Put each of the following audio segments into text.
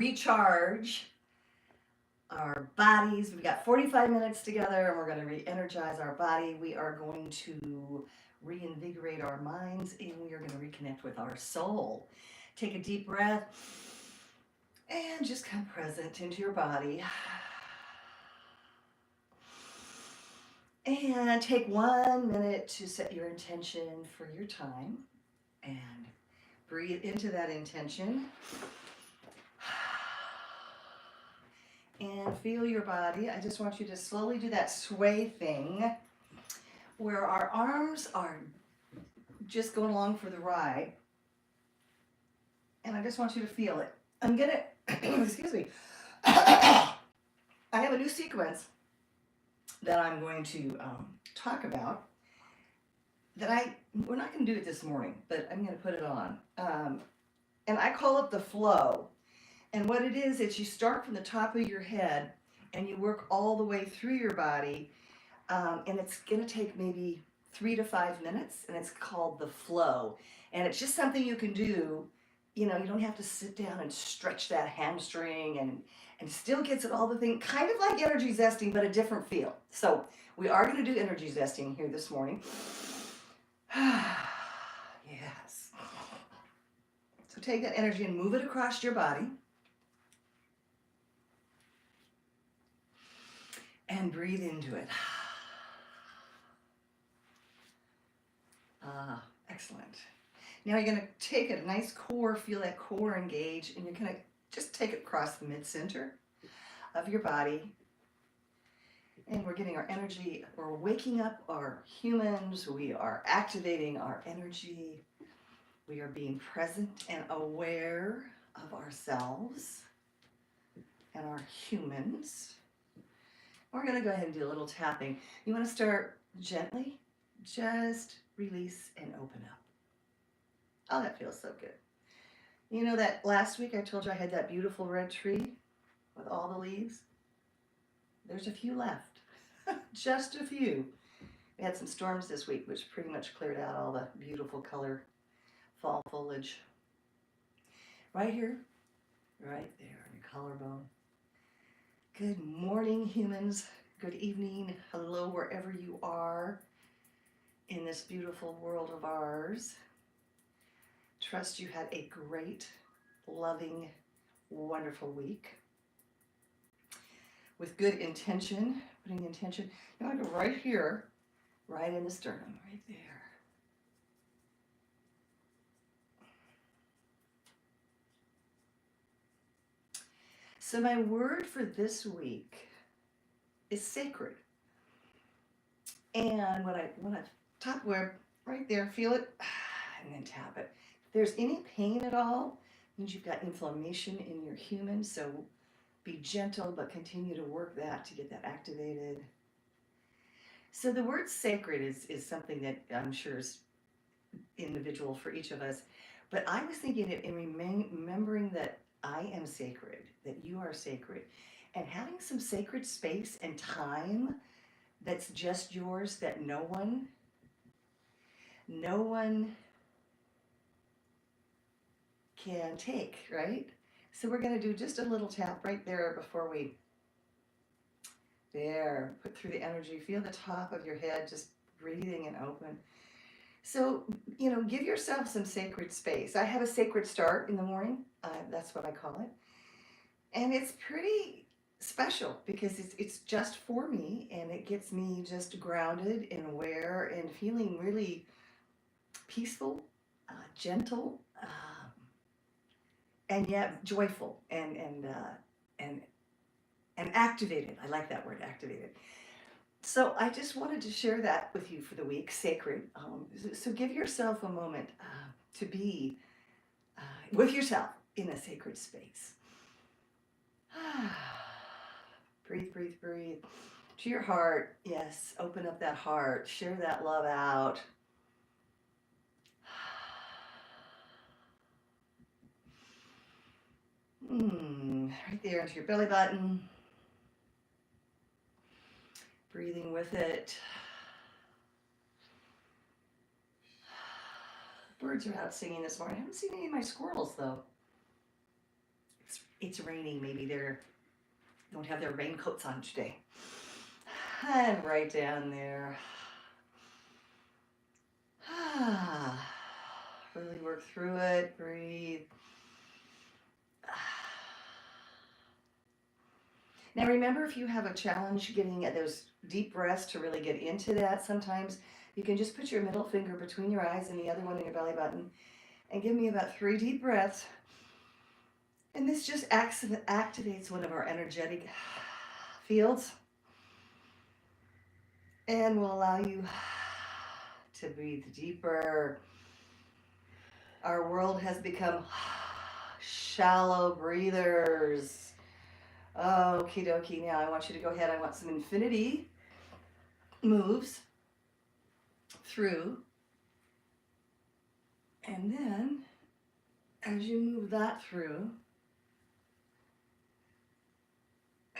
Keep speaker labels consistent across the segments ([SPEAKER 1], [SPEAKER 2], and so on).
[SPEAKER 1] recharge our bodies. We've got 45 minutes together and we're going to re-energize our body. We are going to reinvigorate our minds and we are going to reconnect with our soul. Take a deep breath and just come present into your body. And take 1 minute to set your intention for your time and breathe into that intention. And feel your body. I just want you to slowly do that sway thing where our arms are just going along for the ride. And I just want you to feel it. I'm gonna, excuse me. I have a new sequence that I'm going to talk about that we're not going to do it this morning, but I'm going to put it on. And I call it the flow. And what it is you start from the top of your head and you work all the way through your body. And it's going to take maybe 3 to 5 minutes, and it's called the flow. And it's just something you can do. You know, you don't have to sit down and stretch that hamstring and still gets it all the thing, kind of like energy zesting, but a different feel. So we are going to do energy zesting here this morning. Yes. So take that energy and move it across your body. And breathe into it. Excellent. Now you're going to take a nice core, feel that core engage, and you're going to just take it across the mid-center of your body. And we're getting our energy, we're waking up our humans, we are activating our energy, we are being present and aware of ourselves and our humans. We're going to go ahead and do a little tapping. You want to start gently, just release and open up. Oh, that feels so good. You know that last week I told you I had that beautiful red tree with all the leaves? There's a few left, just a few. We had some storms this week, which pretty much cleared out all the beautiful color fall foliage. Right here, right there on your collarbone. Good morning, humans. Good evening. Hello, wherever you are in this beautiful world of ours. Trust you had a great, loving, wonderful week. With good intention, putting intention. You want to go right here, right in the sternum, right there. So my word for this week is sacred. And when I top where, right there, feel it, and then tap it. If there's any pain at all, it means you've got inflammation in your human, so be gentle, but continue to work that to get that activated. So the word sacred is something that I'm sure is individual for each of us, but I was thinking it in remembering that I am sacred, that you are sacred, and having some sacred space and time that's just yours, that no one can take, right? So we're going to do just a little tap right there before we, there, put through the energy, feel the top of your head just breathing and open. So, you know, give yourself some sacred space. I have a sacred start in the morning. That's what I call it. And it's pretty special because it's just for me, and it gets me just grounded and aware and feeling really peaceful, gentle, and yet joyful and activated. I like that word, activated. So I just wanted to share that with you for the week, sacred. So give yourself a moment to be with yourself in a sacred space. Breathe, breathe, breathe. To your heart, yes, open up that heart. Share that love out. Right there into your belly button. Breathing with it. Birds are out singing this morning. I haven't seen any of my squirrels though. It's it's raining. Maybe they don't have their raincoats on today. And right down there. Really work through it. Breathe. Now remember, if you have a challenge getting at those deep breaths to really get into that, sometimes you can just put your middle finger between your eyes and the other one in your belly button and give me about 3 deep breaths. And this just activates one of our energetic fields and will allow you to breathe deeper. Our world has become shallow breathers. Okie dokie. Now I want you to go ahead. I want some infinity moves through. And then as you move that through,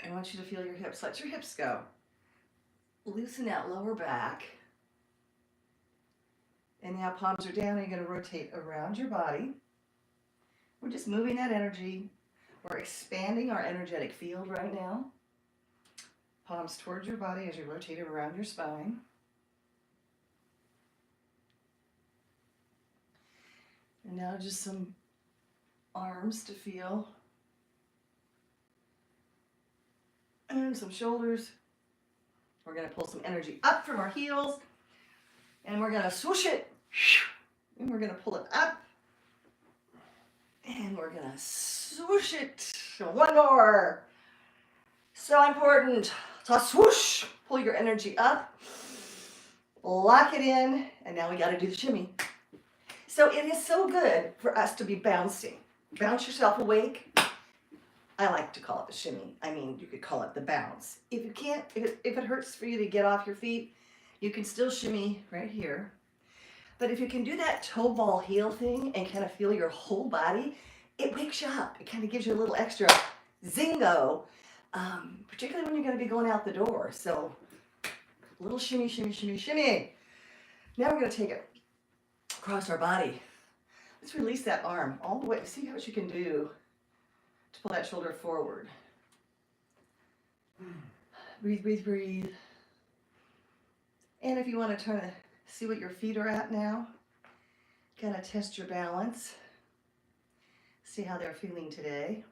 [SPEAKER 1] I want you to feel your hips. Let your hips go. Loosen that lower back. And now palms are down, and you're going to rotate around your body. We're just moving that energy. We're expanding our energetic field right now. Palms towards your body as you rotate it around your spine. And now just some arms to feel. And some shoulders. We're going to pull some energy up from our heels. And we're going to swoosh it. And we're going to pull it up. And we're going to swoosh it. One more. So important to swoosh. Pull your energy up. Lock it in. And now we got to do the shimmy. So it is so good for us to be bouncing. Bounce yourself awake. I like to call it the shimmy. I mean, you could call it the bounce. If you can't, if it hurts for you to get off your feet, you can still shimmy right here. But if you can do that toe ball heel thing and kind of feel your whole body, it wakes you up. It kind of gives you a little extra zingo, particularly when you're going to be going out the door. So a little shimmy, shimmy, shimmy, shimmy. Now we're going to take it across our body. Let's release that arm all the way. See what you can do to pull that shoulder forward. Breathe, breathe, breathe. And if you want to try to see what your feet are at now, kind of test your balance. See how they're feeling today.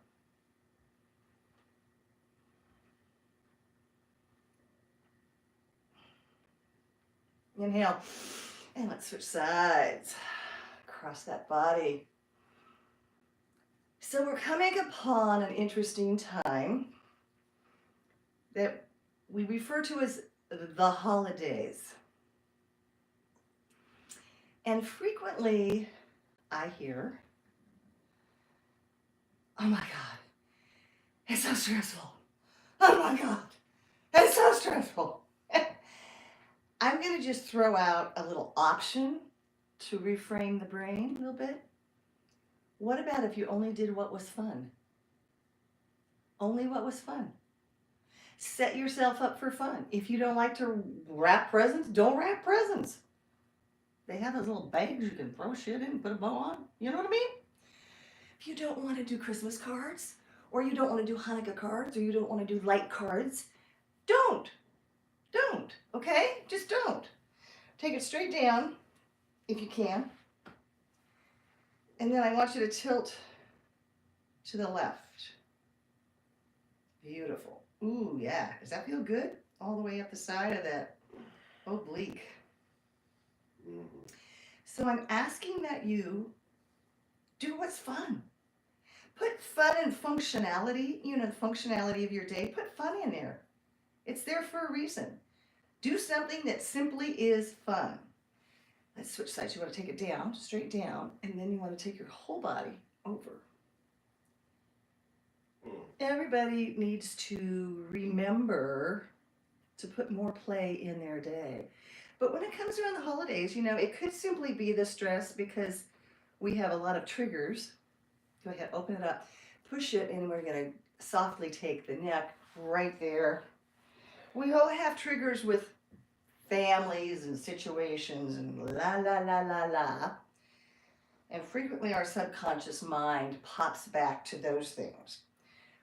[SPEAKER 1] Inhale. And let's switch sides. Across that body. So we're coming upon an interesting time that we refer to as the holidays. And frequently I hear, oh my God, it's so stressful. Oh my God, it's so stressful. I'm going to just throw out a little option to reframe the brain a little bit. What about if you only did what was fun? Only what was fun. Set yourself up for fun. If you don't like to wrap presents, don't wrap presents. They have those little bags you can throw shit in and put a bow on. You know what I mean? If you don't want to do Christmas cards, or you don't want to do Hanukkah cards, or you don't want to do light cards, don't. Don't, okay? Just don't. Take it straight down, if you can. And then I want you to tilt to the left. Beautiful. Ooh, yeah. Does that feel good? All the way up the side of that oblique. So I'm asking that you do what's fun. Put fun and functionality, you know, the functionality of your day. Put fun in there. It's there for a reason. Do something that simply is fun. Let's switch sides. You want to take it down, straight down, and then you want to take your whole body over. Everybody needs to remember to put more play in their day. But when it comes around the holidays, you know, it could simply be the stress because we have a lot of triggers. Go ahead, open it up, push it, and we're going to softly take the neck right there. We all have triggers with families and situations and la, la, la, la, la. And frequently our subconscious mind pops back to those things.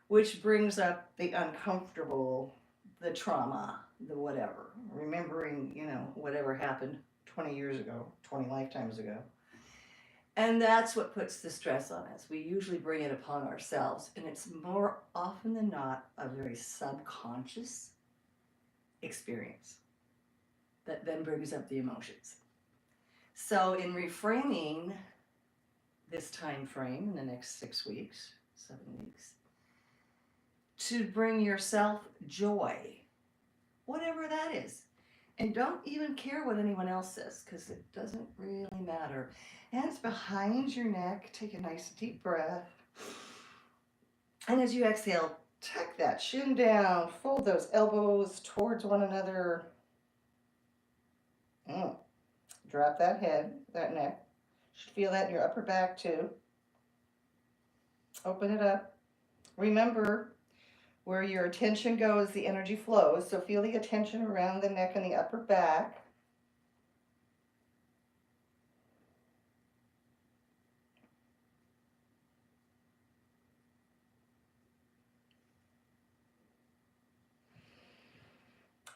[SPEAKER 1] which brings up the uncomfortable, the trauma, the whatever. Remembering, whatever happened 20 years ago, 20 lifetimes ago. And that's what puts the stress on us. We usually bring it upon ourselves, and it's more often than not a very subconscious experience that then brings up the emotions. So in reframing this time frame in the next 6 weeks, 7 weeks, to bring yourself joy, whatever that is. And don't even care what anyone else says, because it doesn't really matter. Hands behind your neck, take a nice deep breath. And as you exhale, tuck that chin down, fold those elbows towards one another. Drop that head, that neck. You should feel that in your upper back too. Open it up. Remember, where your attention goes, the energy flows. So feel the attention around the neck and the upper back.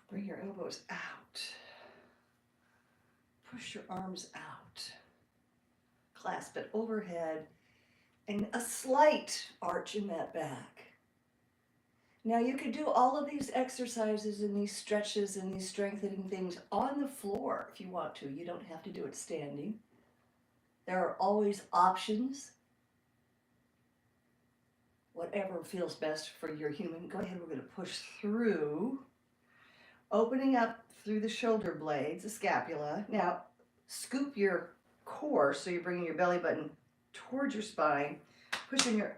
[SPEAKER 1] Bring your elbows out. Push your arms out. Clasp it overhead. And a slight arch in that back. Now you could do all of these exercises and these stretches and these strengthening things on the floor if you want to. You don't have to do it standing. There are always options. Whatever feels best for your human. Go ahead, we're going to push through. Opening up through the shoulder blades, the scapula. Now scoop your core so you're bringing your belly button towards your spine, pushing your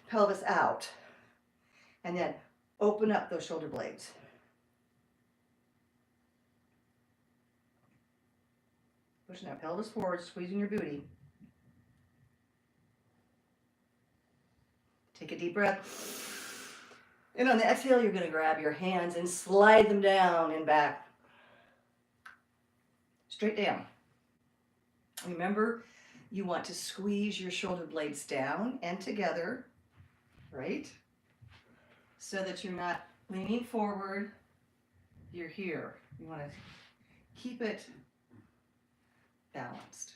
[SPEAKER 1] pelvis out. And then open up those shoulder blades. Pushing that pelvis forward, squeezing your booty. Take a deep breath. And on the exhale, you're going to grab your hands and slide them down and back. Straight down. Remember, you want to squeeze your shoulder blades down and together, right? So that you're not leaning forward, you're here. You want to keep it balanced.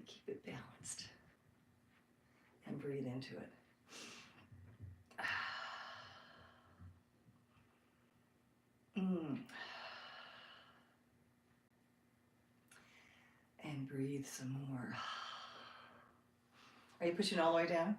[SPEAKER 1] Keep it balanced. And breathe into it. And breathe some more. Are you pushing all the way down?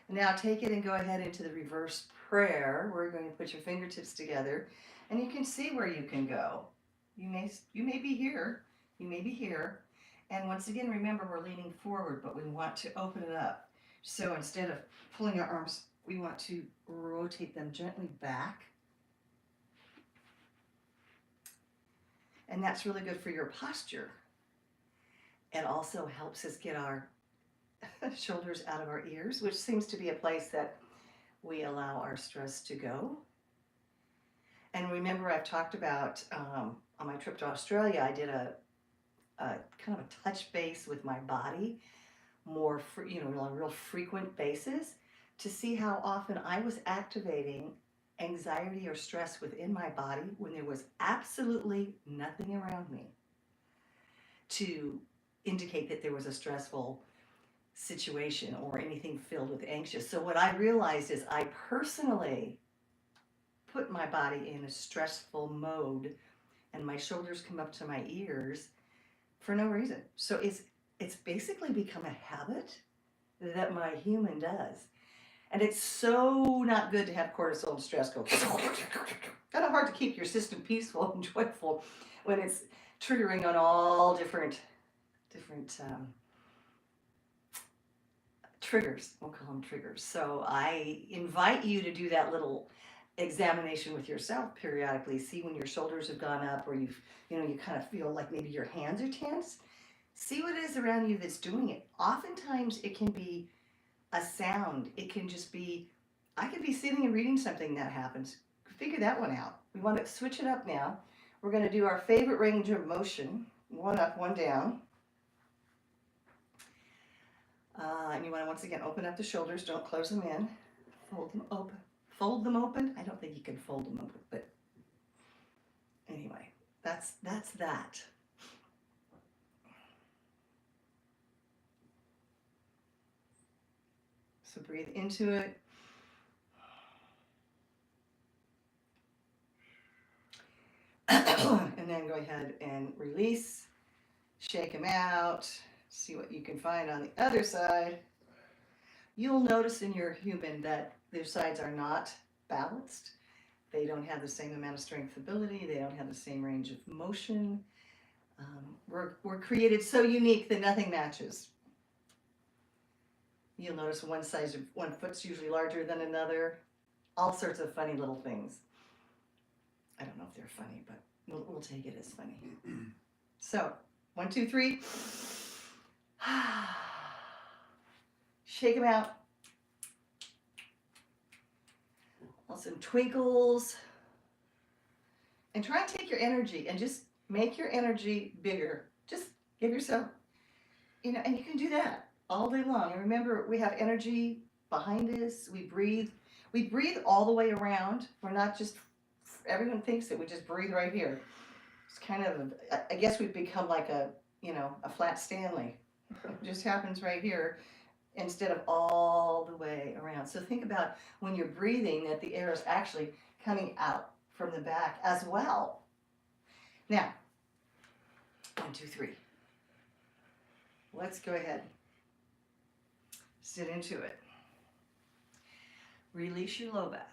[SPEAKER 1] Now take it and go ahead into the reverse prayer. We're going to put your fingertips together, and you can see where you can go. You may be here. You may be here. And once again, remember, we're leaning forward, but we want to open it up. So instead of pulling our arms, we want to rotate them gently back. And that's really good for your posture. It also helps us get our shoulders out of our ears, which seems to be a place that we allow our stress to go. And remember, I've talked about on my trip to Australia, I did a kind of a touch base with my body, more on a real frequent basis, to see how often I was activating anxiety or stress within my body when there was absolutely nothing around me to indicate that there was a stressful situation or anything filled with anxious. So what I realized is I personally put my body in a stressful mode, and my shoulders come up to my ears for no reason. So it's basically become a habit that my human does. And it's so not good to have cortisol and stress go kind of hard to keep your system peaceful and joyful when it's triggering on all different triggers. We'll call them triggers. So I invite you to do that little examination with yourself periodically. See when your shoulders have gone up, or you kind of feel like maybe your hands are tense. See what it is around you that's doing it. Oftentimes it can be a sound. It can just be, I could be sitting and reading something that happens. Figure that one out. We want to switch it up now. We're going to do our favorite range of motion. One up, one down. And you want to once again open up the shoulders. Don't close them in. Fold them open. Fold them open. I don't think you can fold them open, but anyway, that's that. So breathe into it. And then go ahead and release. Shake them out. See what you can find on the other side. You'll notice in your human that their sides are not balanced. They don't have the same amount of strength ability. They don't have the same range of motion. We're created so unique that nothing matches. You'll notice one foot's usually larger than another. All sorts of funny little things. I don't know if they're funny, but we'll take it as funny. So, 1, 2, 3. Shake them out. Some twinkles. And try and take your energy and just make your energy bigger. Just give yourself, and you can do that all day long. And remember, we have energy behind us. We breathe all the way around. We're not just, everyone thinks that we just breathe right here. It's kind of, I guess we've become like a flat Stanley. It just happens right here instead of all the way around. So think about when you're breathing that the air is actually coming out from the back as well. Now, 1, 2, 3. Let's go ahead. Sit into it. Release your low back.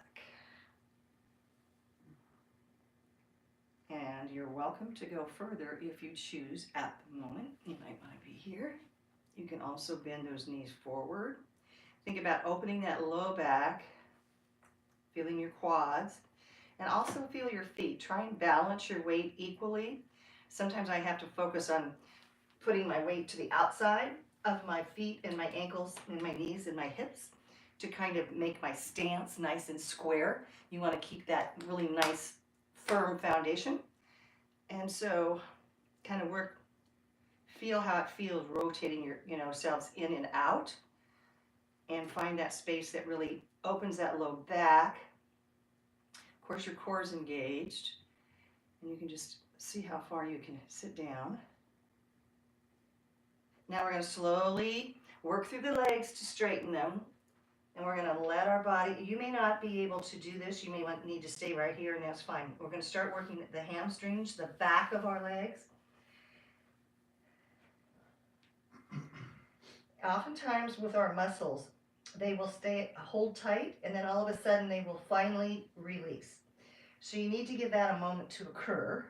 [SPEAKER 1] And you're welcome to go further if you choose at the moment. You might want to be here. You can also bend those knees forward. Think about opening that low back, feeling your quads, and also feel your feet. Try and balance your weight equally. Sometimes I have to focus on putting my weight to the outside of my feet and my ankles and my knees and my hips to kind of make my stance nice and square. You want to keep that really nice, firm foundation. And so kind of feel how it feels rotating your selves in and out, and find that space that really opens that low back. Of course, your core is engaged, and you can just see how far you can sit down. Now we're going to slowly work through the legs to straighten them, and we're going to let our body, you may not be able to do this, you may need to stay right here, and that's fine. We're going to start working the hamstrings, the back of our legs. Oftentimes with our muscles, they will hold tight, and then all of a sudden they will finally release. So you need to give that a moment to occur.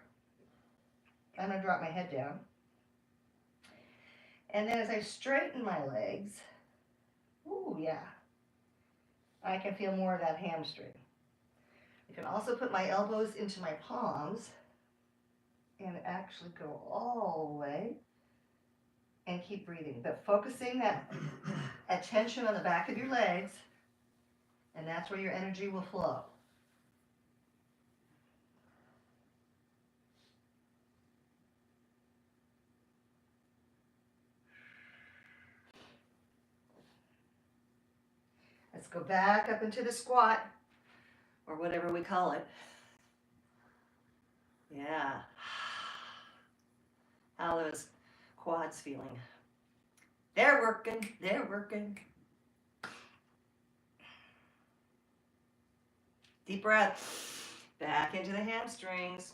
[SPEAKER 1] I'm going to drop my head down. And then as I straighten my legs, ooh, yeah, I can feel more of that hamstring. I can also put my elbows into my palms and actually go all the way and keep breathing. But focusing that attention on the back of your legs, and that's where your energy will flow. Let's go back up into the squat, or whatever we call it. Yeah. How are those quads feeling? They're working, they're working. Deep breath. Back into the hamstrings.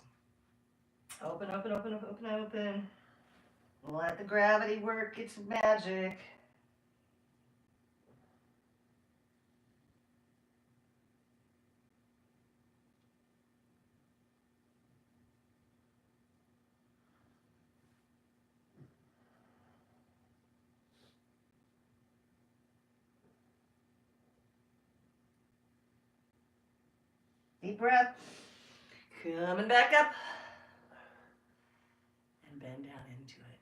[SPEAKER 1] Open, open, open, open, open, open. Let the gravity work its magic. Deep breath. Coming back up. And bend down into it.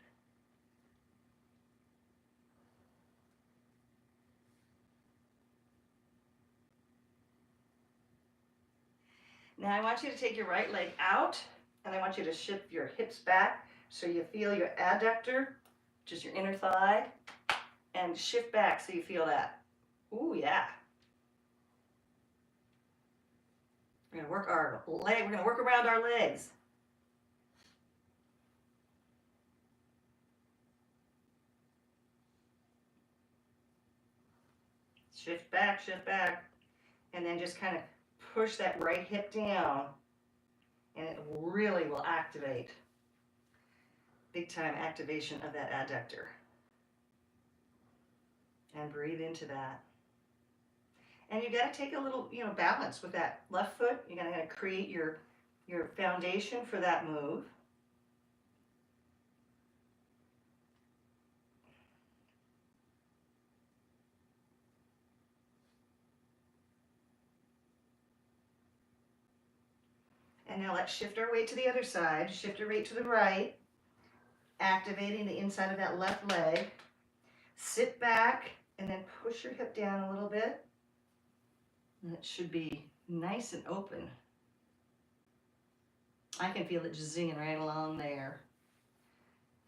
[SPEAKER 1] Now I want you to take your right leg out, and I want you to shift your hips back so you feel your adductor, which is your inner thigh, and shift back so you feel that. Ooh, yeah. We're gonna work our leg, we're gonna work around our legs. Shift back, and then just kind of push that right hip down, and it really will activate. Big time activation of that adductor. And breathe into that. And you got to take a little, balance with that left foot. You're going to create your foundation for that move. And now let's shift our weight to the other side. Shift your weight to the right, activating the inside of that left leg. Sit back and then push your hip down a little bit. And it should be nice and open. I can feel it just zinging right along there.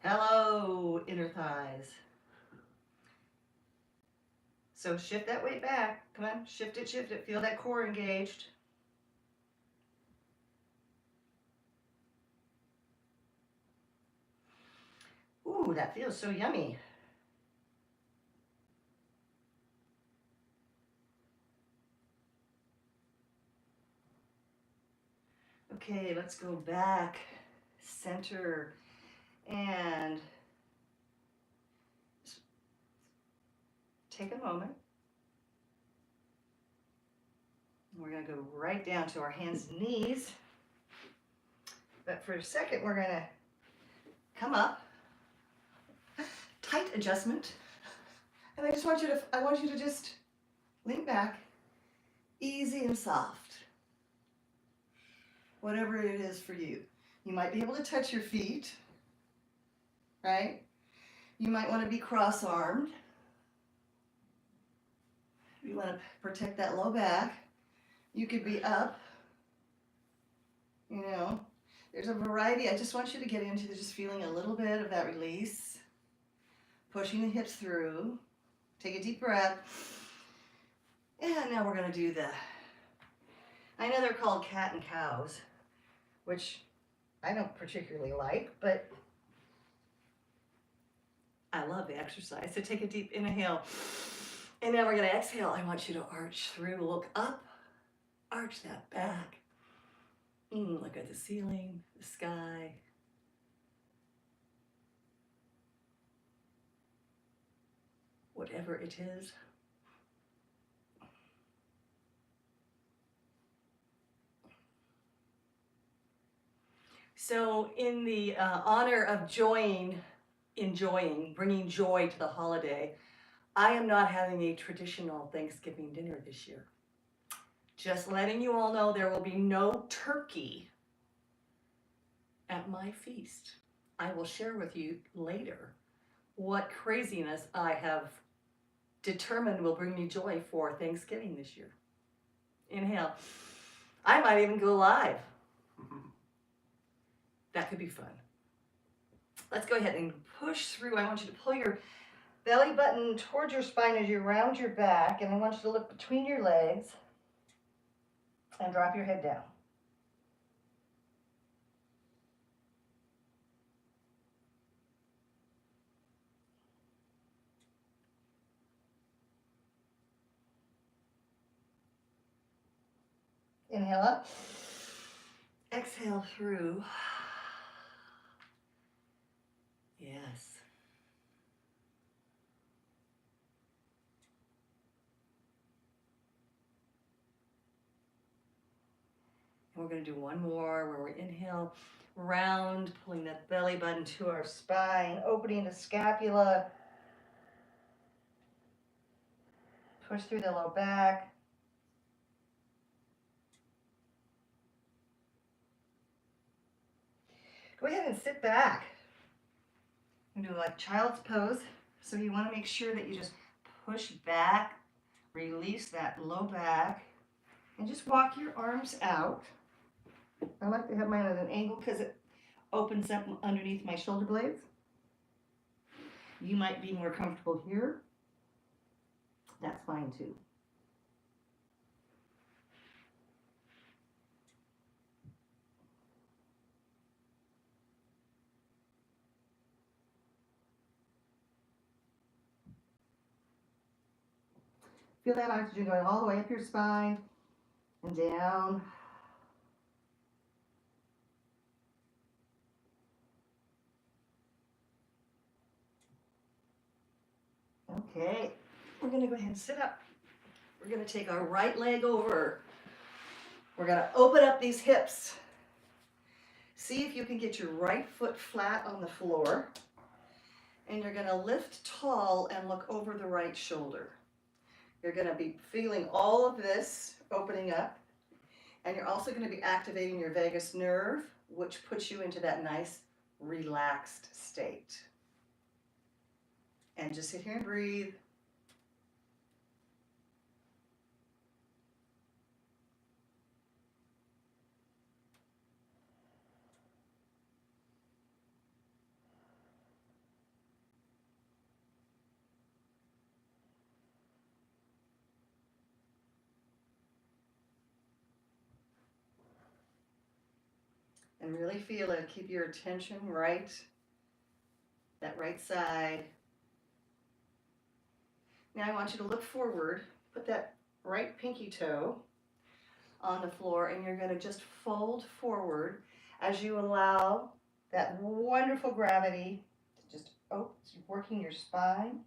[SPEAKER 1] Hello, inner thighs. So shift that weight back. Come on, shift it, shift it. Feel that core engaged. Ooh, that feels so yummy. Okay, let's go back, center, and take a moment. We're going to go right down to our hands and knees. But for a second, we're going to come up. Tight adjustment. And I want you to just lean back, easy and soft. Whatever it is for you. You might be able to touch your feet, right? You might want to be cross-armed. You want to protect that low back. You could be up. There's a variety. I just want you to get into just feeling a little bit of that release. Pushing the hips through. Take a deep breath. And now we're going to do I know they're called cat and cows, which I don't particularly like, but I love the exercise. So take a deep inhale. And now we're going to exhale. I want you to arch through, look up, arch that back. Look at the ceiling, the sky. Whatever it is. So in the honor of enjoying, bringing joy to the holiday, I am not having a traditional Thanksgiving dinner this year. Just letting you all know there will be no turkey at my feast. I will share with you later what craziness I have determined will bring me joy for Thanksgiving this year. Inhale. I might even go live. That could be fun. Let's go ahead and push through. I want you to pull your belly button towards your spine as you round your back, and I want you to look between your legs and drop your head down. Inhale up. Exhale through. Yes. And we're going to do one more where we inhale, round, pulling that belly button to our spine, opening the scapula. Push through the low back. Go ahead and sit back. And do like child's pose. So you want to make sure that you just push back, release that low back, and just walk your arms out. I like to have mine at an angle because it opens up underneath my shoulder blades. You might be more comfortable here. that's fine too. Feel that oxygen going all the way up your spine and down. Okay, we're going to go ahead and sit up. We're going to take our right leg over. We're going to open up these hips. See if you can get your right foot flat on the floor. And you're going to lift tall and look over the right shoulder. You're going to be feeling all of this opening up. And you're also going to be activating your vagus nerve, which puts you into that nice relaxed state. And just sit here and breathe. And really feel it. Keep your attention right, that right side. Now I want you to look forward, put that right pinky toe on the floor, and you're going to just fold forward as you allow that wonderful gravity to just working your spine.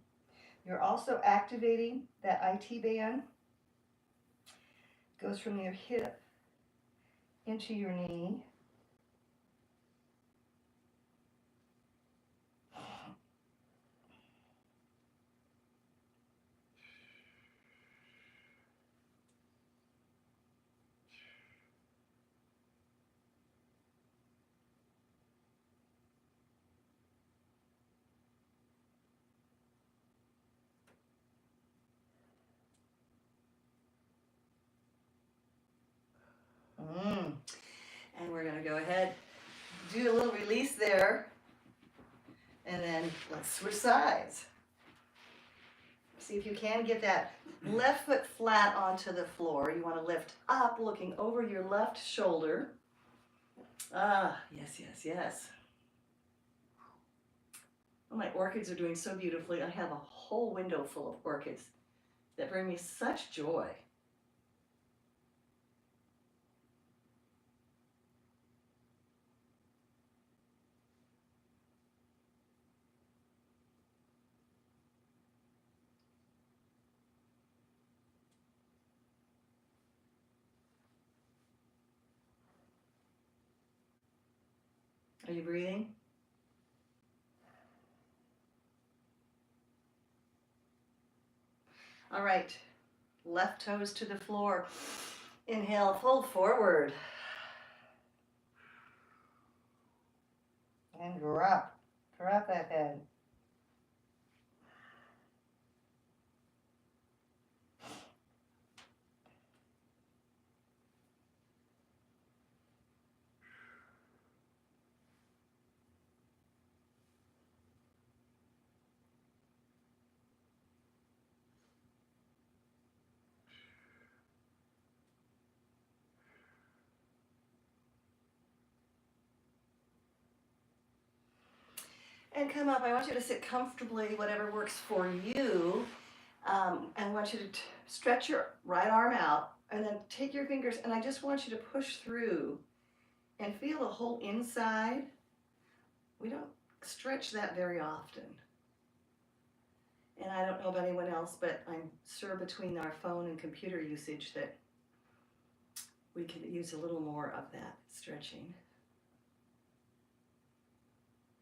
[SPEAKER 1] You're also activating that IT band. Goes from your hip into your knee. And we're going to go ahead, do a little release there, and then let's switch sides. See if you can get that left foot flat onto the floor. You want to lift up, looking over your left shoulder. Ah, yes, yes, yes. Well, my orchids are doing so beautifully. I have a whole window full of orchids that bring me such joy. Are you breathing? All right, left toes to the floor. Inhale, fold forward. And drop that head. And come up. I want you to sit comfortably, whatever works for you. And I want you to stretch your right arm out and then take your fingers, and I just want you to push through and feel the whole inside. We don't stretch that very often. And I don't know about anyone else, but I'm sure between our phone and computer usage that we can use a little more of that stretching.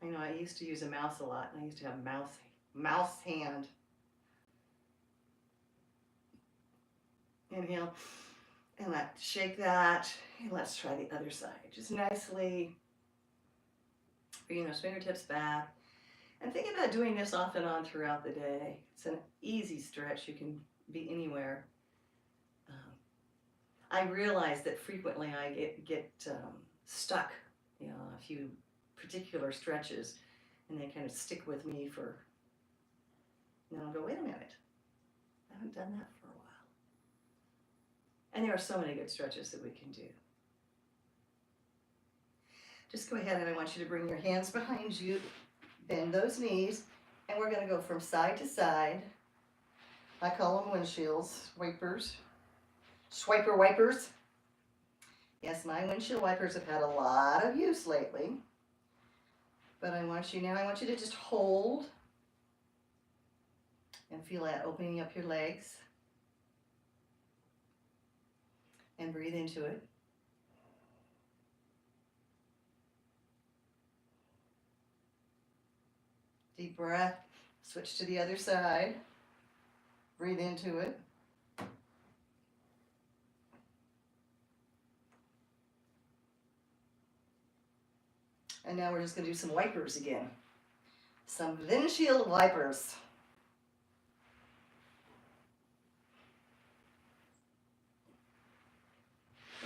[SPEAKER 1] I know I used to use a mouse a lot, and I used to have a mouse hand. Inhale, and let's shake that, and let's try the other side. Just nicely, bring those fingertips back, and think about doing this off and on throughout the day. It's an easy stretch. You can be anywhere. I realize that frequently I get stuck, on a few particular stretches, and they kind of stick with me for, and then I'll go, wait a minute, that haven't done that for a while. And there are so many good stretches that we can do. Just go ahead and I want you to bring your hands behind you, bend those knees, and we're going to go from side to side. I call them windshields, wipers, swiper wipers. Yes, my windshield wipers have had a lot of use lately. But I want you to just hold and feel that opening up your legs. And breathe into it. Deep breath. Switch to the other side. Breathe into it. And now we're just going to do some wipers again. Some windshield wipers.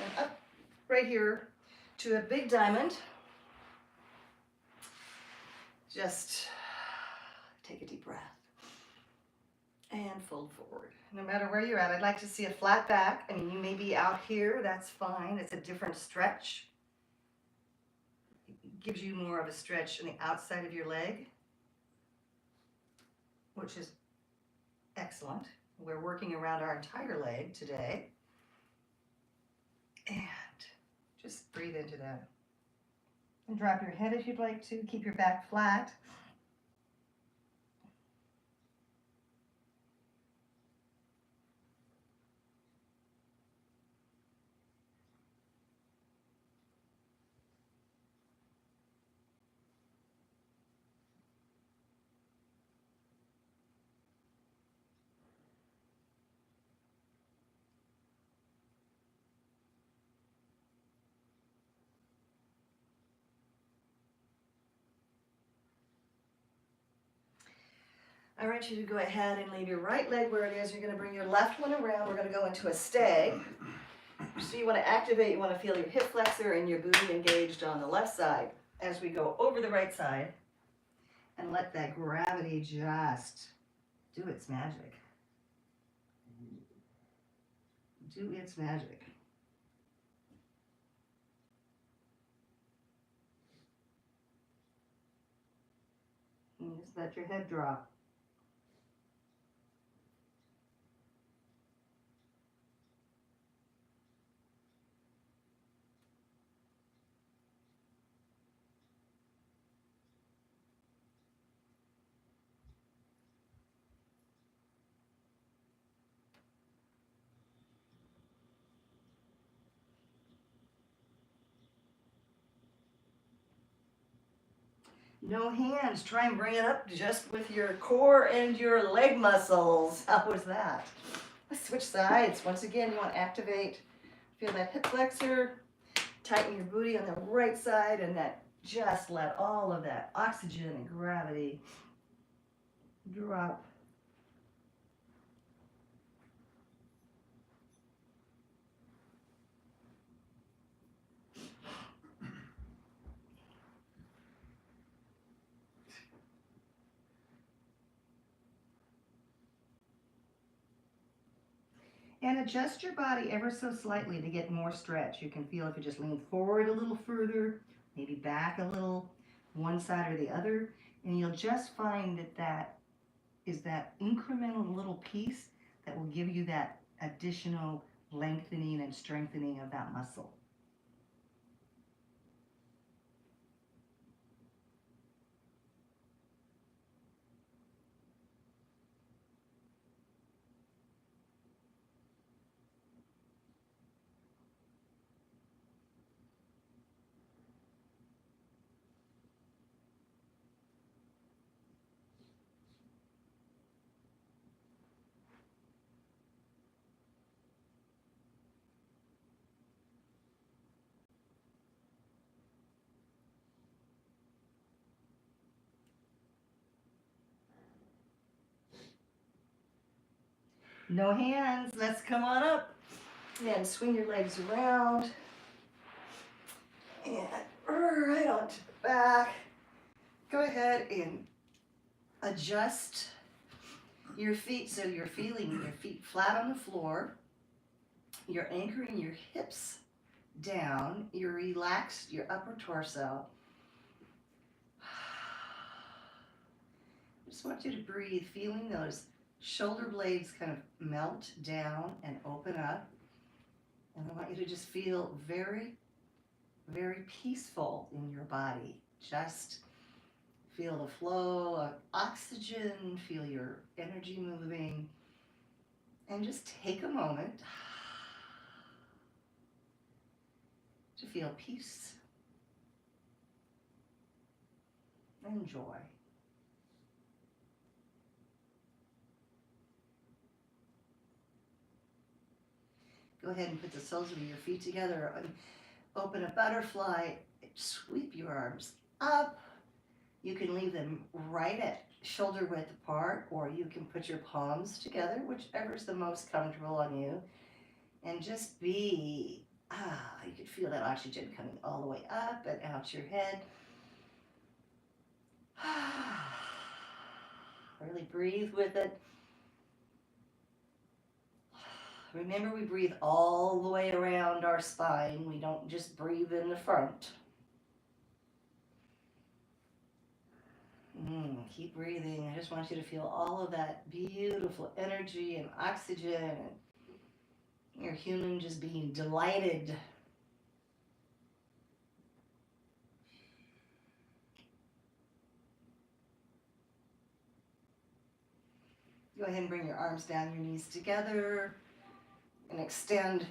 [SPEAKER 1] And up right here to a big diamond. Just take a deep breath. And fold forward. No matter where you're at, I'd like to see a flat back. I mean, you may be out here, that's fine. It's a different stretch. It gives you more of a stretch on the outside of your leg, which is excellent. We're working around our entire leg today. And just breathe into that. And drop your head if you'd like to. Keep your back flat. I want you to go ahead and leave your right leg where it is. You're going to bring your left one around. We're going to go into a stay. So you want to activate, you want to feel your hip flexor and your booty engaged on the left side as we go over the right side. And let that gravity just do its magic. Do its magic. And just let your head drop. No hands. Try and bring it up just with your core and your leg muscles. How was that? Let's switch sides. Once again, you want to activate. Feel that hip flexor. Tighten your booty on the right side and that just let all of that oxygen and gravity drop. And adjust your body ever so slightly to get more stretch. You can feel if you just lean forward a little further, maybe back a little, one side or the other, and you'll just find that that is that incremental little piece that will give you that additional lengthening and strengthening of that muscle. No hands, let's come on up. And swing your legs around. And right onto the back. Go ahead and adjust Your feet, so you're feeling your feet flat on the floor. You're anchoring your hips down. You're relaxed your upper torso. Just want you to breathe, feeling those shoulder blades kind of melt down and open up. And I want you to just feel very, very peaceful in your body. Just feel the flow of oxygen, feel your energy moving, and just take a moment to feel peace and joy. Go ahead and put the soles of your feet together. Open a butterfly. Sweep your arms up. You can leave them right at shoulder width apart, or you can put your palms together, whichever is the most comfortable on you. And just be, you can feel that oxygen coming all the way up and out your head. Really breathe with it. Remember, we breathe all the way around our spine. We don't just breathe in the front. Keep breathing. I just want you to feel all of that beautiful energy and oxygen. And your human just being delighted. Go ahead and bring your arms down, your knees together. And extend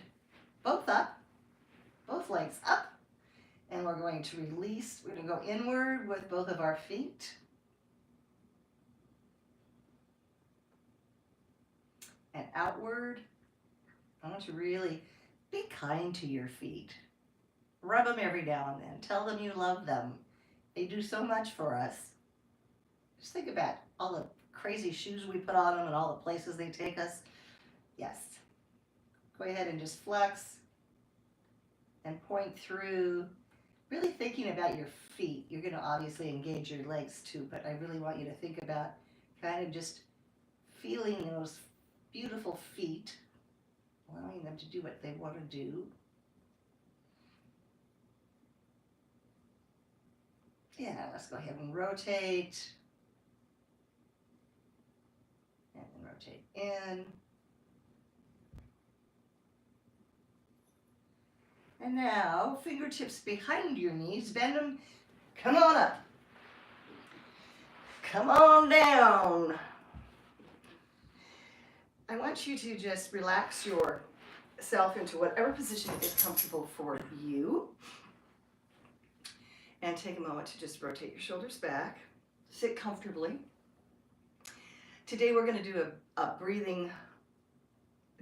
[SPEAKER 1] both up, both legs up. And we're going to release. We're going to go inward with both of our feet. And outward. I want you to really be kind to your feet. Rub them every now and then. Tell them you love them. They do so much for us. Just think about all the crazy shoes we put on them and all the places they take us. Yes. Go ahead and just flex and point through. Really thinking about your feet. You're going to obviously engage your legs too, but I really want you to think about kind of just feeling those beautiful feet, allowing them to do what they want to do. Yeah, let's go ahead and rotate. And then rotate in. And now, fingertips behind your knees, bend them, come on up. Come on down. I want you to just relax yourself into whatever position is comfortable for you. And take a moment to just rotate your shoulders back. Sit comfortably. Today we're going to do a breathing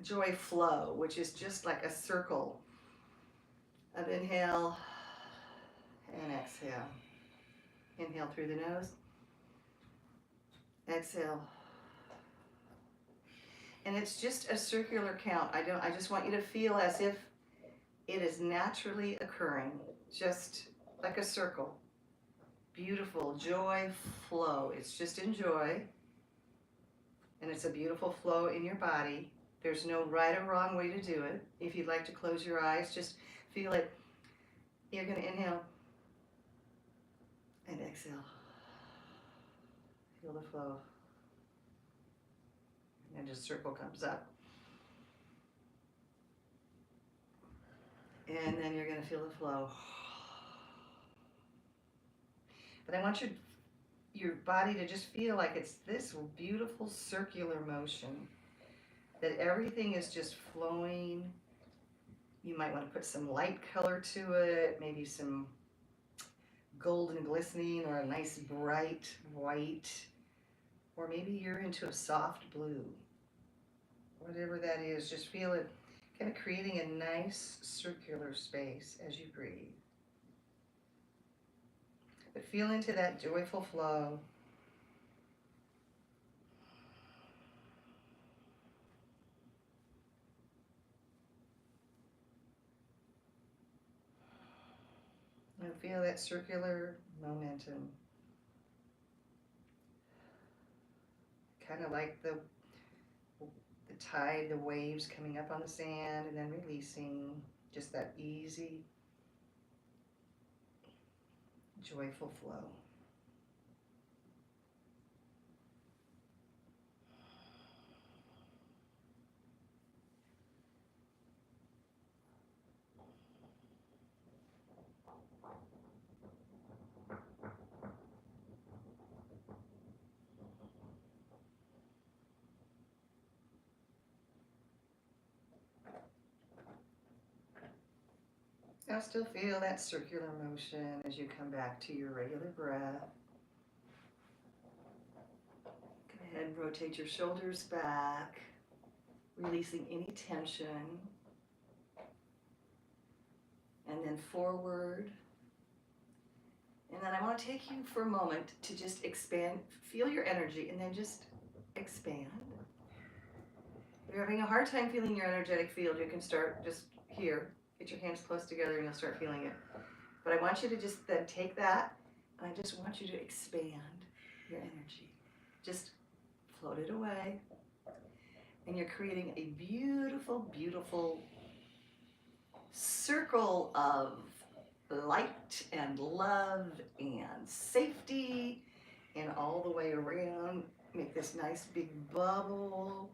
[SPEAKER 1] joy flow, which is just like a circle of inhale and exhale. Inhale through the nose. Exhale. And it's just a circular count. I just want you to feel as if it is naturally occurring, just like a circle. Beautiful joy flow. It's just enjoy. And it's a beautiful flow in your body. There's no right or wrong way to do it. If you'd like to close your eyes, just feel it. You're going to inhale and exhale. Feel the flow. And just circle comes up. And then you're going to feel the flow. But I want your body to just feel like it's this beautiful circular motion. That everything is just flowing. You might want to put some light color to it, maybe some golden glistening or a nice bright white, or maybe you're into a soft blue. Whatever that is, just feel it kind of creating a nice circular space as you breathe. But feel into that joyful flow. And feel that circular momentum kind of like the tide, the waves coming up on the sand and then releasing. Just that easy, joyful flow. Now still feel that circular motion as you come back to your regular breath. Go ahead and rotate your shoulders back, releasing any tension. And then forward. And then I want to take you for a moment to just expand, feel your energy, and then just expand. If you're having a hard time feeling your energetic field, you can start just here. Get your hands close together and you'll start feeling it. But I want you to just then take that, and I just want you to expand your energy. Just float it away. And you're creating a beautiful, beautiful circle of light and love and safety and all the way around. Make this nice big bubble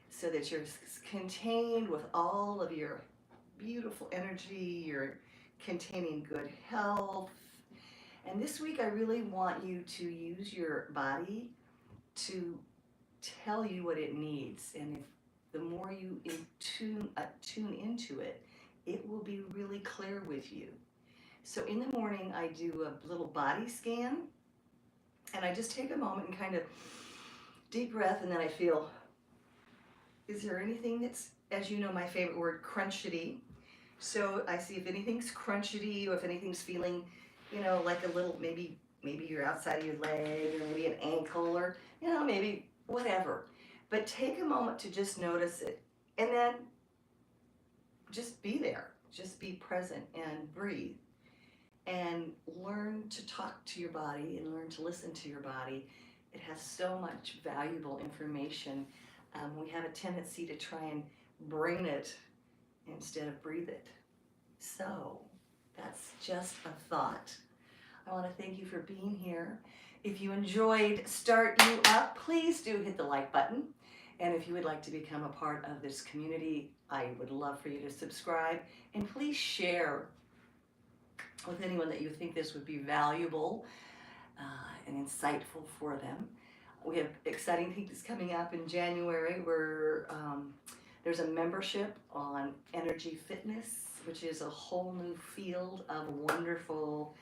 [SPEAKER 1] so that you're contained with all of your beautiful energy. You're containing good health. And this week I really want you to use your body to tell you what it needs. And if the more you tune into it, it will be really clear with you. So in the morning, I do a little body scan, and I just take a moment and kind of deep breath, and then I feel, is there anything that's, as you know, my favorite word, crunchity. So I see if anything's crunchity, or if anything's feeling, you know, like a little, maybe you're outside of your leg, or maybe an ankle, or, you know, maybe whatever. But take a moment to just notice it, and then just be there. Just be present and breathe. And learn to talk to your body and learn to listen to your body. It has so much valuable information. We have a tendency to try and brain it instead of breathe it. So that's just a thought. I want to thank you for being here. If you enjoyed Start You Up, please do hit the like button. And if you would like to become a part of this community, I would love for you to subscribe. And please share with anyone that you think this would be valuable and insightful for them. We have exciting things coming up in January where there's a membership on energy fitness, which is a whole new field of wonderful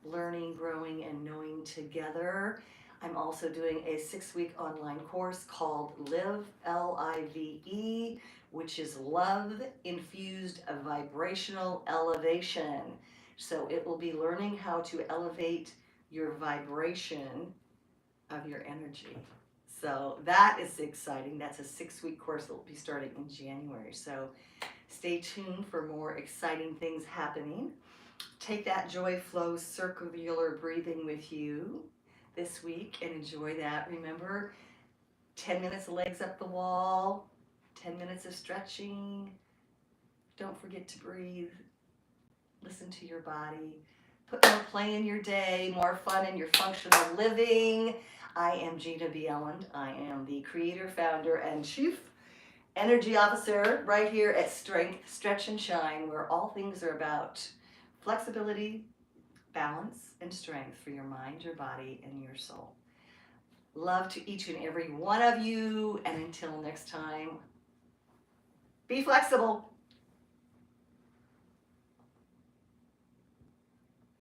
[SPEAKER 1] learning, growing, and knowing together. I'm also doing a 6-week online course called Live, L-I-V-E, which is Love Infused Vibrational Elevation. So it will be learning how to elevate your vibration of your energy. So that is exciting. That's a 6-week course that will be starting in January. So stay tuned for more exciting things happening. Take that joy flow circular breathing with you this week and enjoy that. Remember, 10 minutes of legs up the wall, 10 minutes of stretching. Don't forget to breathe. Listen to your body. Put more play in your day, more fun in your functional living. I am Jina B. Elland. I am the creator, founder, and chief energy officer right here at Strength, Stretch, and Shine, where all things are about flexibility, balance, and strength for your mind, your body, and your soul. Love to each and every one of you, and until next time, be flexible.